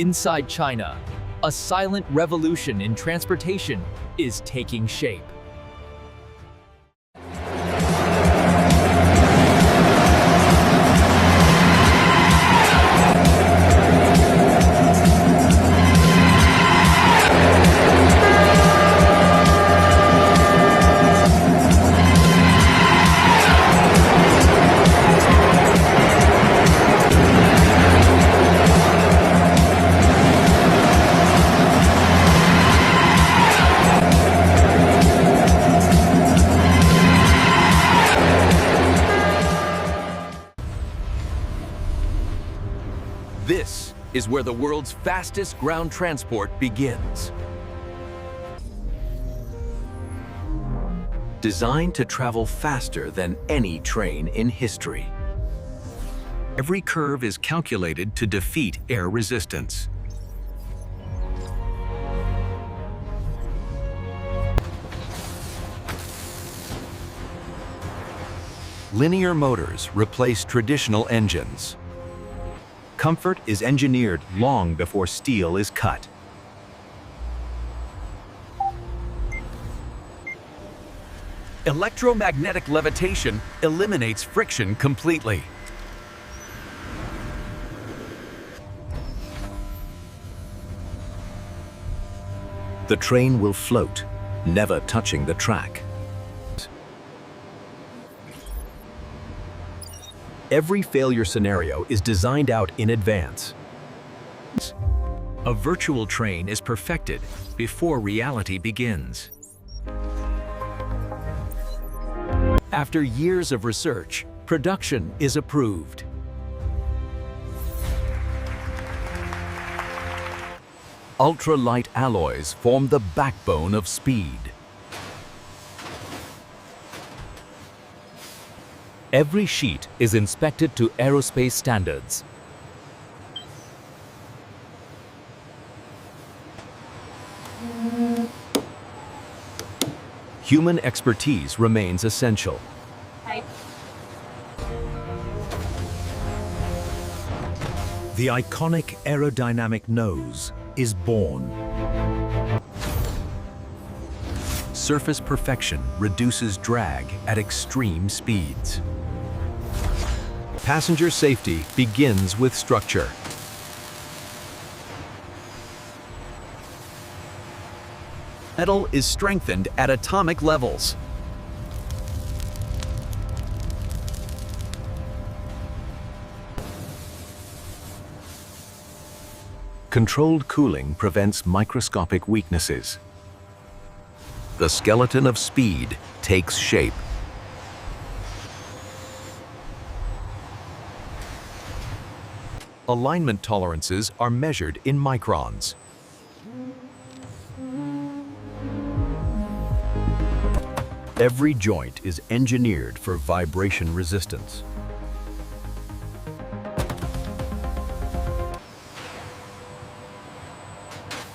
Inside China, a silent revolution in transportation is taking shape. This is where the world's fastest ground transport begins. Designed to travel faster than any train in history. Every curve is calculated to defeat air resistance. Linear motors replace traditional engines. Comfort is engineered long before steel is cut. Electromagnetic levitation eliminates friction completely. The train will float, never touching the track. Every failure scenario is designed out in advance. A virtual train is perfected before reality begins. After years of research, production is approved. Ultra-light alloys form the backbone of speed. Every sheet is inspected to aerospace standards. Human expertise remains essential. The iconic aerodynamic nose is born. Surface perfection reduces drag at extreme speeds. Passenger safety begins with structure. Metal is strengthened at atomic levels. Controlled cooling prevents microscopic weaknesses. The skeleton of speed takes shape. Alignment tolerances are measured in microns. Every joint is engineered for vibration resistance.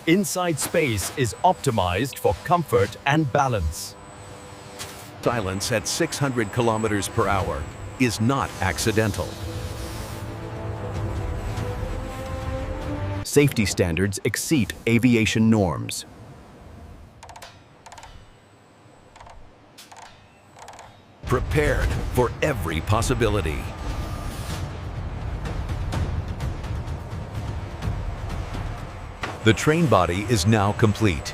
Inside space is optimized for comfort and balance. Silence at 600 kilometers per hour is not accidental. Safety standards exceed aviation norms. Prepared for every possibility. The train body is now complete.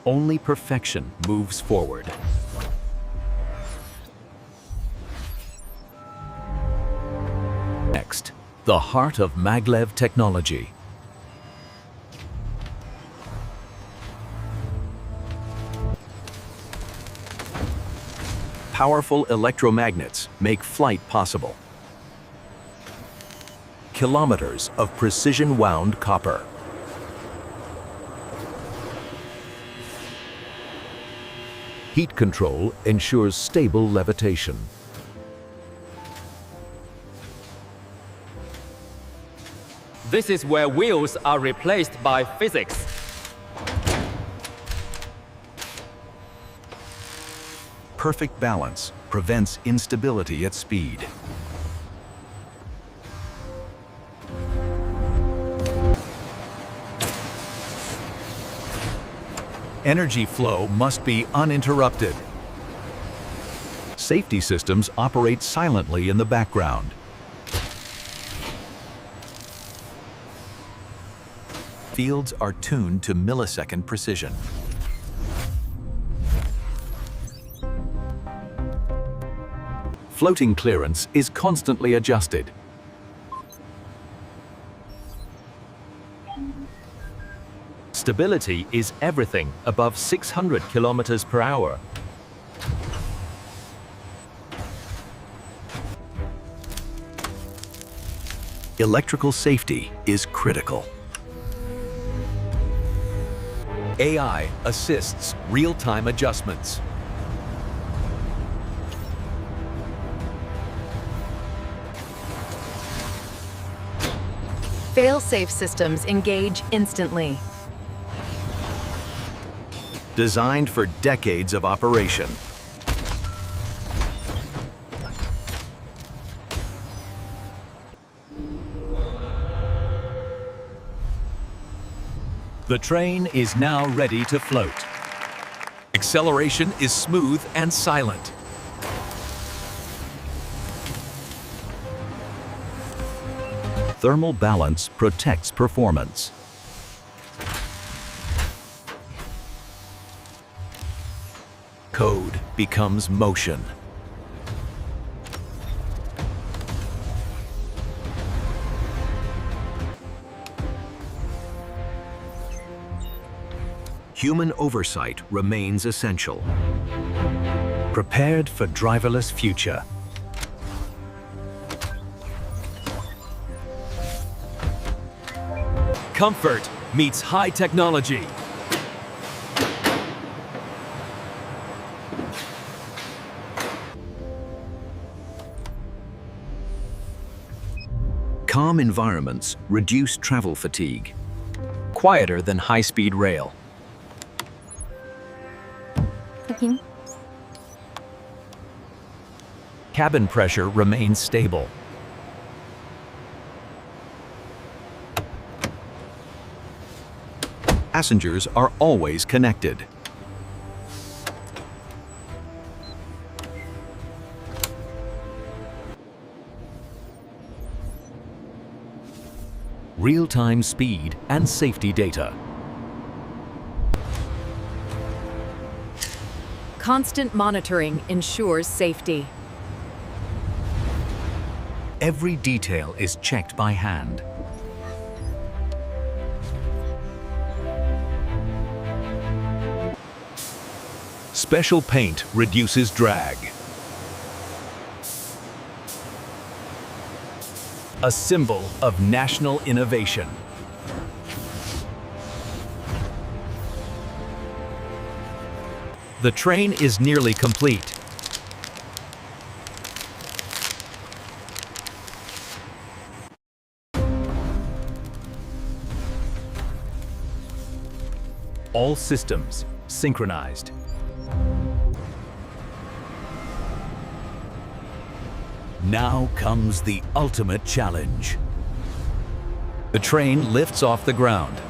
Only perfection moves forward. Next, the heart of Maglev technology. Powerful electromagnets make flight possible. Kilometers of precision-wound copper. Heat control ensures stable levitation. This is where wheels are replaced by physics. perfect balance prevents instability at speed. Energy flow must be uninterrupted. Safety systems operate silently in the background. Fields are tuned to millisecond precision. Floating clearance is constantly adjusted. Stability is everything above 600 kilometers per hour. Electrical safety is critical. AI assists real-time adjustments. Fail-safe systems engage instantly. Designed for decades of operation. The train is now ready to float. Acceleration is smooth and silent. Thermal balance protects performance. Code becomes motion. Human oversight remains essential. Prepared for driverless future. Comfort meets high technology. Calm environments reduce travel fatigue. Quieter than high-speed rail. Cabin pressure remains stable. Passengers are always connected. Real-time speed and safety data. Constant monitoring ensures safety. Every detail is checked by hand. Special paint reduces drag. A symbol of national innovation. The train is nearly complete. All systems synchronized. Now comes the ultimate challenge. The train lifts off the ground.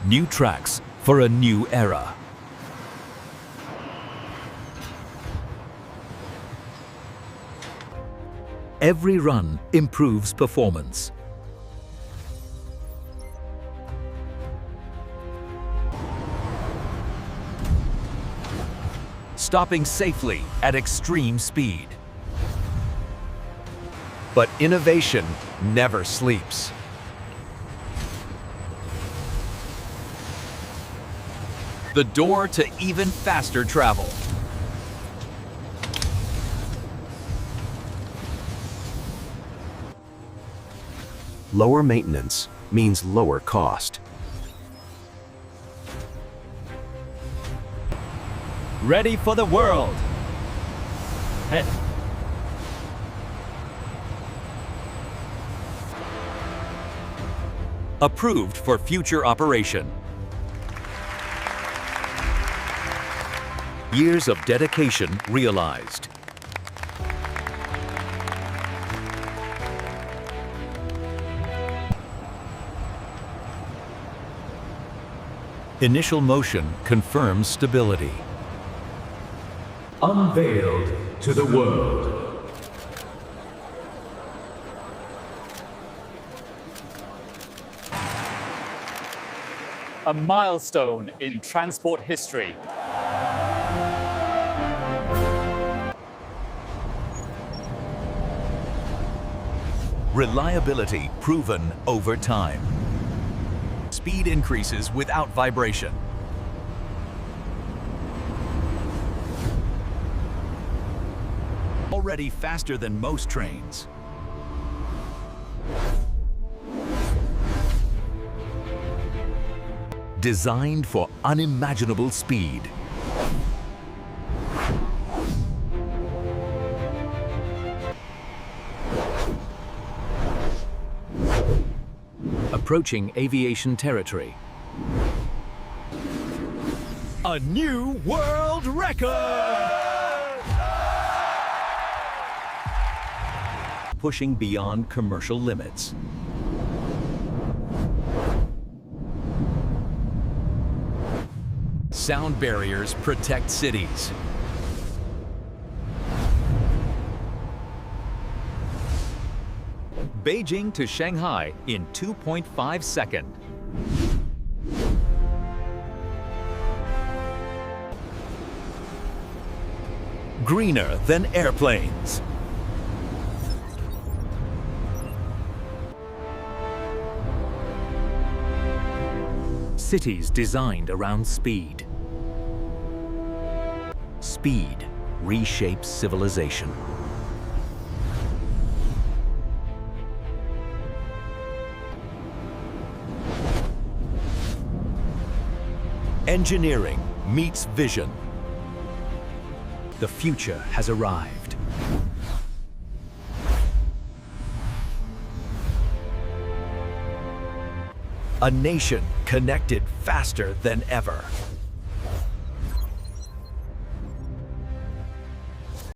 New tracks for a new era. Every run improves performance. Stopping safely at extreme speed. But innovation never sleeps. The door to even faster travel. Lower maintenance means lower cost. Ready for the world. Hey. Approved for future operation. Years of dedication realized. Initial motion confirms stability. Unveiled to the world. A milestone in transport history. Reliability proven over time. Speed increases without vibration. Already faster than most trains. Designed for unimaginable speed. Approaching aviation territory. A new world record! Pushing beyond commercial limits. Sound barriers protect cities. Beijing to Shanghai in 2.5 seconds. Greener than airplanes. Cities designed around speed. Speed reshapes civilization. Engineering meets vision. The future has arrived. A nation connected faster than ever.